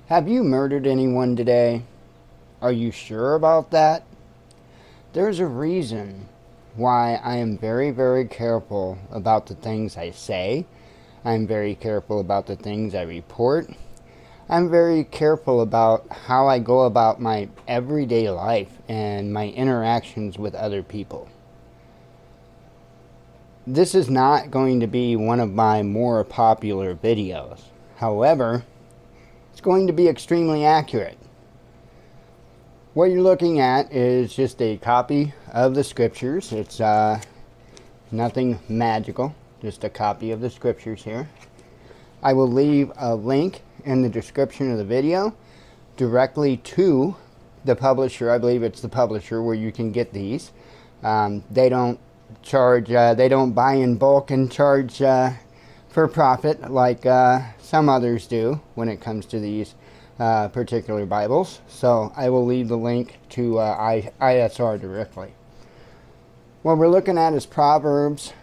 Have you murdered anyone today? Are you sure about that? There's a reason why I am very, very careful about the things I say. I'm very careful about the things I report. I'm very careful about how I go about my everyday life and my interactions with other people. This is not going to be one of my more popular videos. However, it's going to be extremely accurate. What you're looking at is just a copy of the scriptures. It's nothing magical, just a copy of the scriptures here. I will leave a link in the description of the video directly to the publisher. I believe it's the publisher where you can get these. They don't charge, they don't buy in bulk and charge for profit like some others do when it comes to these particular Bibles. So I will leave the link to ISR directly. What we're looking at is Proverbs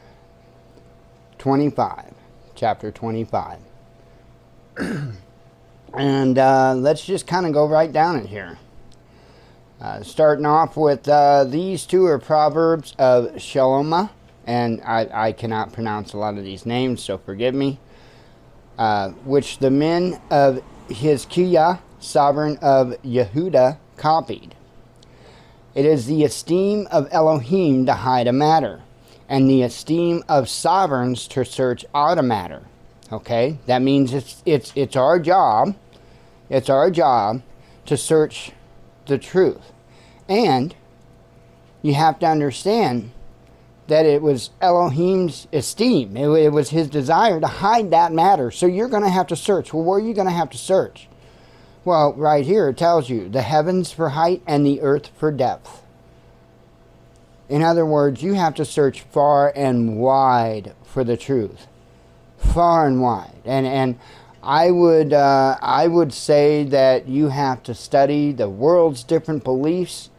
25, chapter 25. And let's just kind of go right down it here. Starting off with these two are Proverbs of Shalomah, and I cannot pronounce a lot of these names, so forgive me. Which the men of Hizkiah, sovereign of Yehuda, copied. It is the esteem of Elohim to hide a matter, and the esteem of sovereigns to search out a matter. Okay, that means it's our job. It's our job to search the truth, and you have to understand that it was Elohim's esteem. It was his desire to hide that matter. So you're going to have to search. Well, where are you going to have to search? Well, right here it tells you the heavens for height and the earth for depth. In other words, you have to search far and wide for the truth. Far and wide. And I would say that you have to study the world's different beliefs,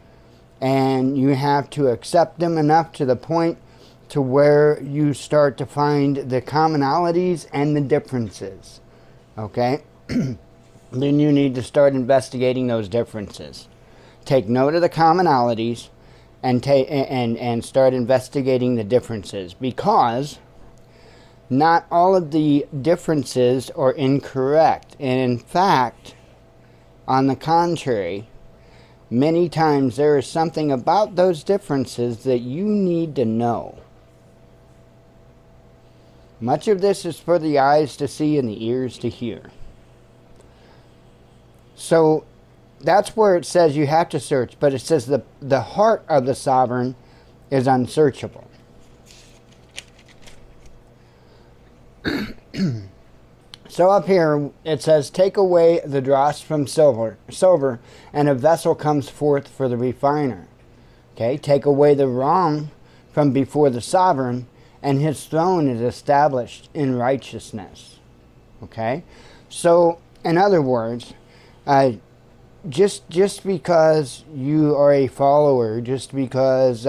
and you have to accept them enough to the point to where you start to find the commonalities and the differences. Okay? Then you need to start investigating those differences. Take note of the commonalities and start investigating the differences, because not all of the differences are incorrect. And in fact, on the contrary, many times there is something about those differences that you need to know. Much of this is for the eyes to see and the ears to hear. So that's where it says you have to search, but it says the heart of the sovereign is unsearchable. So up here it says, take away the dross from silver, and a vessel comes forth for the refiner. Okay, take away the wrong from before the sovereign, and his throne is established in righteousness. Okay, so in other words, just because you are a follower, just because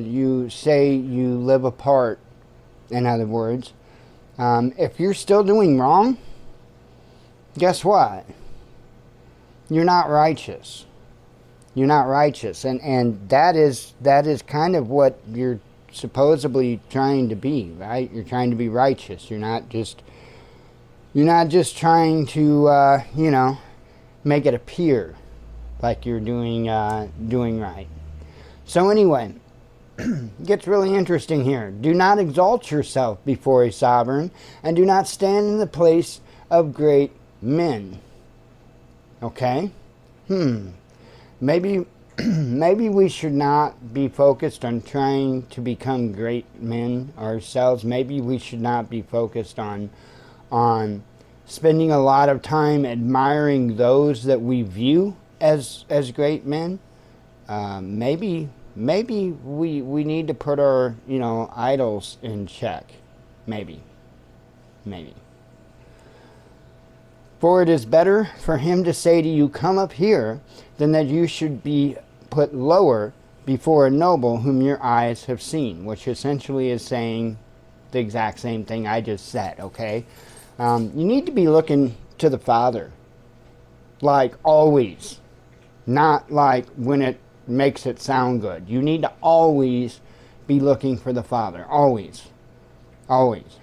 you say you live apart, in other words, if you're still doing wrong, guess what? You're not righteous. You're not righteous. And that is kind of what you're supposedly trying to be, right? You're trying to be righteous. You're not just trying to you know, make it appear like you're doing right. So anyway, it gets really interesting here. Do not exalt yourself before a sovereign, and do not stand in the place of great men. Okay? Maybe we should not be focused on trying to become great men ourselves. Maybe we should not be focused on spending a lot of time admiring those that we view as great men. Maybe we need to put our, you know, idols in check. Maybe. For it is better for him to say to you, come up here, than that you should be put lower before a noble whom your eyes have seen, which essentially is saying the exact same thing I just said, okay? You need to be looking to the Father. like always, not like when it makes it sound good. You need to always be looking for the Father. Always. Always.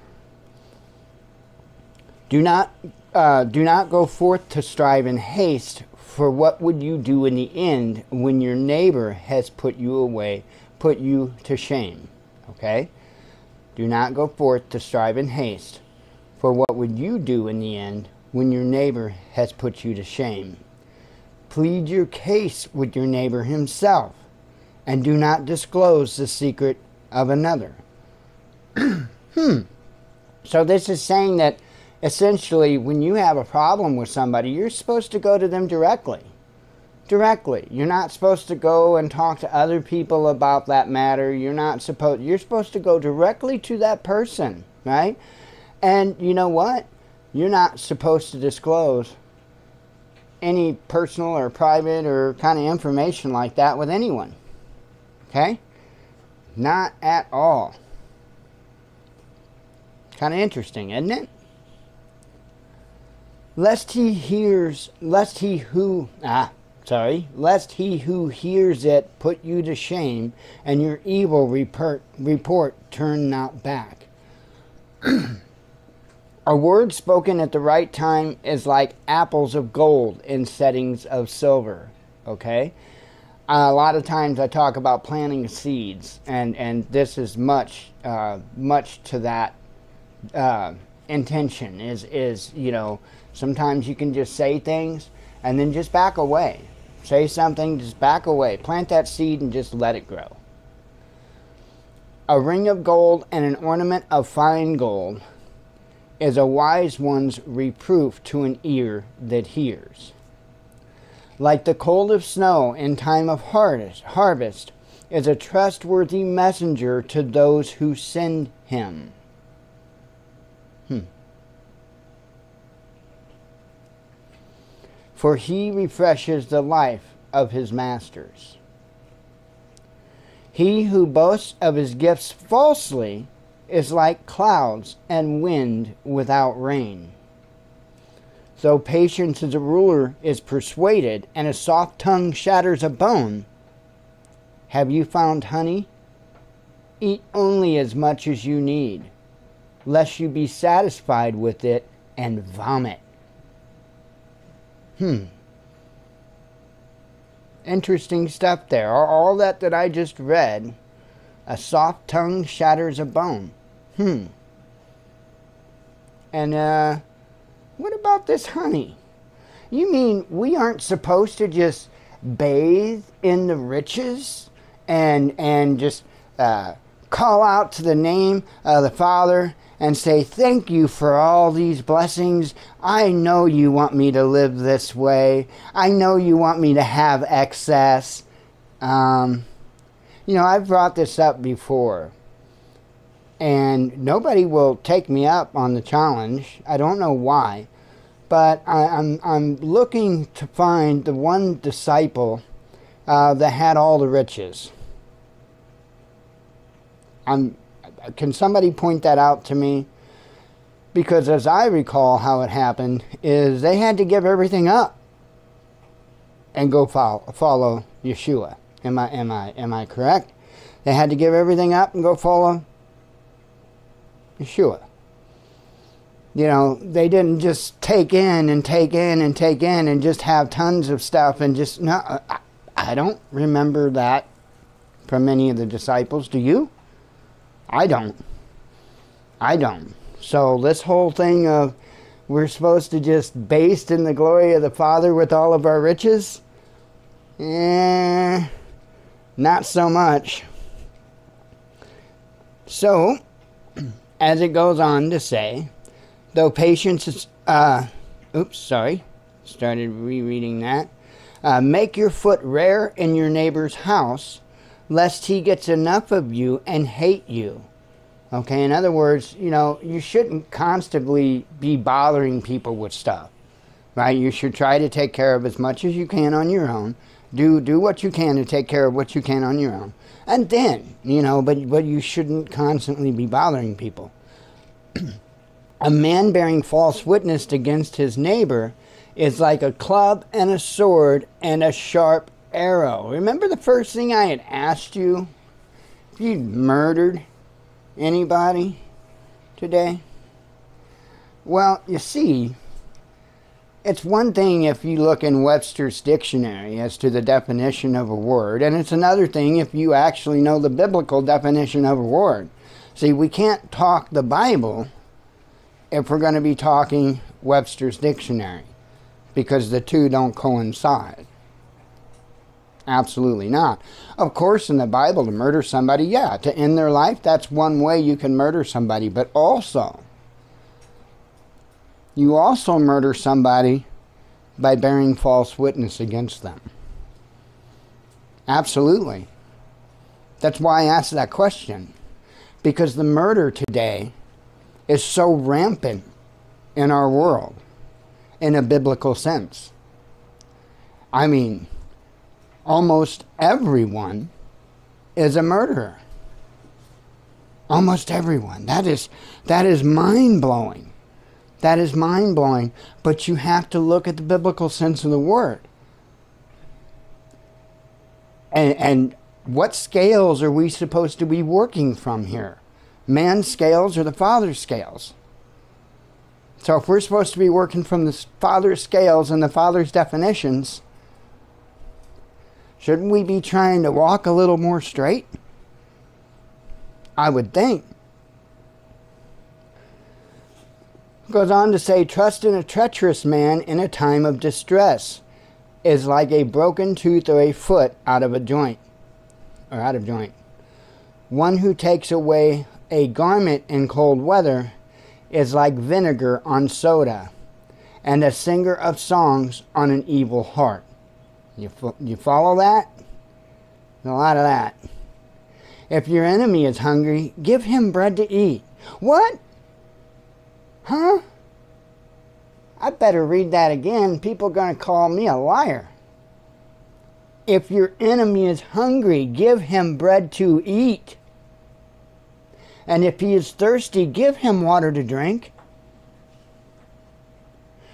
Do not go forth to strive in haste, for what would you do in the end when your neighbor has put you to shame? Okay? Do not go forth to strive in haste, for what would you do in the end when your neighbor has put you to shame? Plead your case with your neighbor himself, and do not disclose the secret of another. So this is saying that essentially when you have a problem with somebody, you're supposed to go to them directly. Directly. You're not supposed to go and talk to other people about that matter. You're supposed to go directly to that person, right? And you know what? You're not supposed to disclose any personal or private or kind of information like that with anyone. Okay? Not at all. Kind of interesting, isn't it? Lest he who hears it put you to shame, and your evil report turn not back. A word spoken at the right time is like apples of gold in settings of silver. Okay? A lot of times I talk about planting seeds, and this is much to that intention. Is you know, sometimes you can just say things and then just back away. Say something, just back away. Plant that seed and just let it grow. A ring of gold and an ornament of fine gold is a wise one's reproof to an ear that hears. Like the cold of snow in time of harvest is a trustworthy messenger to those who send him. For he refreshes the life of his masters. He who boasts of his gifts falsely is like clouds and wind without rain. Though patience as a ruler is persuaded, and a soft tongue shatters a bone, have you found honey? Eat only as much as you need, lest you be satisfied with it and vomit. Interesting stuff there. All that I just read. A soft tongue shatters a bone. And what about this honey? You mean we aren't supposed to just bathe in the riches and just call out to the name of the Father and say, thank you for all these blessings. I know you want me to live this way. I know you want me to have excess. You know, I've brought this up before, and nobody will take me up on the challenge. I don't know why, but I'm looking to find the one disciple that had all the riches. Can somebody point that out to me? Because as I recall how it happened, is they had to give everything up and go follow Yeshua. Am I correct? They had to give everything up and go follow Yeshua. You know, they didn't just take in and take in and take in and just have tons of stuff and just, no, I don't remember that from any of the disciples. Do you? I don't. So this whole thing of we're supposed to just baste in the glory of the Father with all of our riches, not so much. So, as it goes on to say, though patience is, started rereading that. Make your foot rare in your neighbor's house, lest he gets enough of you and hate you. Okay, in other words, you know, you shouldn't constantly be bothering people with stuff, right? You should try to take care of as much as you can on your own. Do what you can to take care of what you can on your own. And then, you know, but you shouldn't constantly be bothering people. A man bearing false witness against his neighbor is like a club and a sword and a sharp arrow. Remember the first thing I had asked you? If you'd murdered anybody today? Well, you see, it's one thing if you look in Webster's dictionary as to the definition of a word, and it's another thing if you actually know the biblical definition of a word. See, we can't talk the Bible if we're going to be talking Webster's dictionary, because the two don't coincide. Absolutely not. Of course, in the Bible, to murder somebody, yeah, to end their life, that's one way you can murder somebody. But also, you also murder somebody by bearing false witness against them. Absolutely. That's why I asked that question. Because the murder today is so rampant in our world, in a biblical sense. I mean, almost everyone is a murderer. Almost everyone. That is mind-blowing. That is mind-blowing. But you have to look at the biblical sense of the word. And what scales are we supposed to be working from here? Man's scales or the Father's scales? So if we're supposed to be working from the Father's scales and the Father's definitions, shouldn't we be trying to walk a little more straight? I would think. It goes on to say, trust in a treacherous man in a time of distress is like a broken tooth or a foot out of joint. One who takes away a garment in cold weather is like vinegar on soda, and a singer of songs on an evil heart. You follow that? A lot of that. If your enemy is hungry, give him bread to eat. What? Huh? I better read that again. People are going to call me a liar. If your enemy is hungry, give him bread to eat. And if he is thirsty, give him water to drink.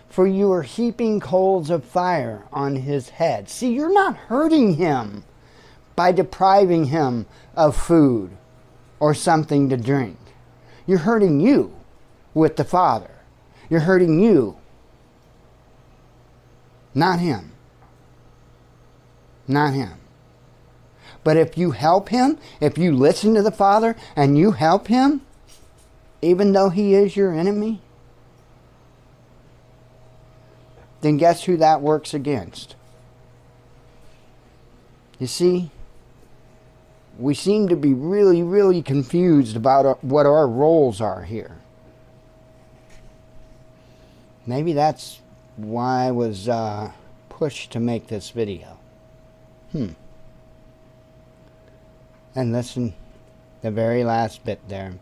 For you are heaping coals of fire on his head. See, you're not hurting him by depriving him of food or something to drink. You're hurting you with the Father. You're hurting you, not him. Not him. But if you help him, if you listen to the Father and you help him, even though he is your enemy, then guess who that works against? You see, we seem to be really, really confused about what our roles are here. Maybe that's why I was pushed to make this video. And listen, the very last bit there.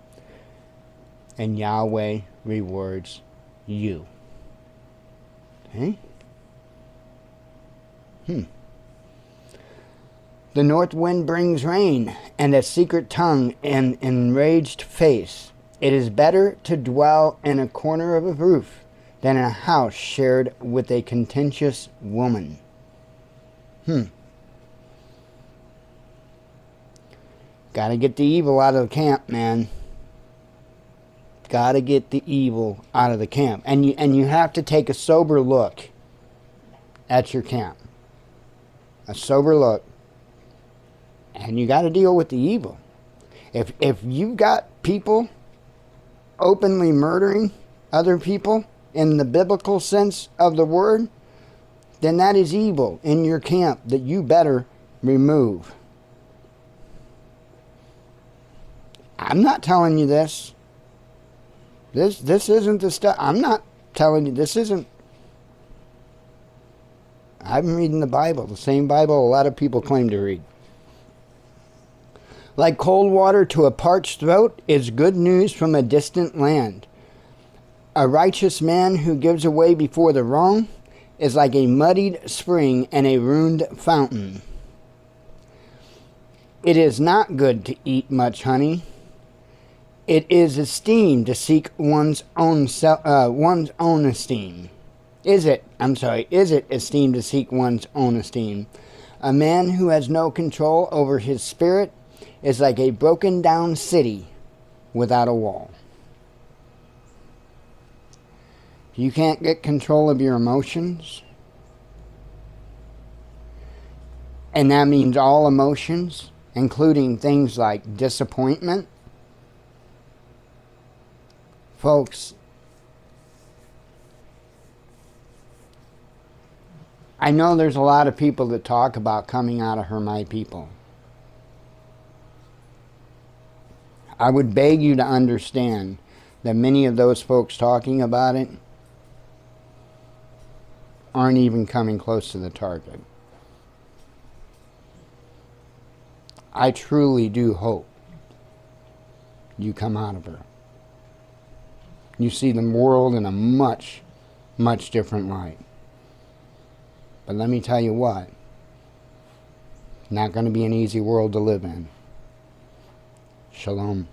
And Yahweh rewards you. Okay? The north wind brings rain, and a secret tongue and enraged face. It is better to dwell in a corner of a roof than in a house shared with a contentious woman. Gotta get the evil out of the camp, man. Gotta get the evil out of the camp. And you have to take a sober look at your camp. A sober look. And you gotta deal with the evil. If you've got people openly murdering other people in the biblical sense of the word, then that is evil in your camp that you better remove. I'm not telling you this. This isn't the stuff. I'm not telling you. This isn't. I'm reading the Bible, the same Bible a lot of people claim to read. Like cold water to a parched throat is good news from a distant land. A righteous man who gives away before the wrong is like a muddied spring and a ruined fountain. It is not good to eat much honey. It is esteemed to seek one's own esteem. Is it esteemed to seek one's own esteem? A man who has no control over his spirit is like a broken down city without a wall. You can't get control of your emotions. And that means all emotions, including things like disappointment. Folks, I know there's a lot of people that talk about coming out of her, my people. I would beg you to understand that many of those folks talking about it aren't even coming close to the target. I truly do hope you come out of her. You see the world in a much, much different light. But let me tell you what, not going to be an easy world to live in. Shalom.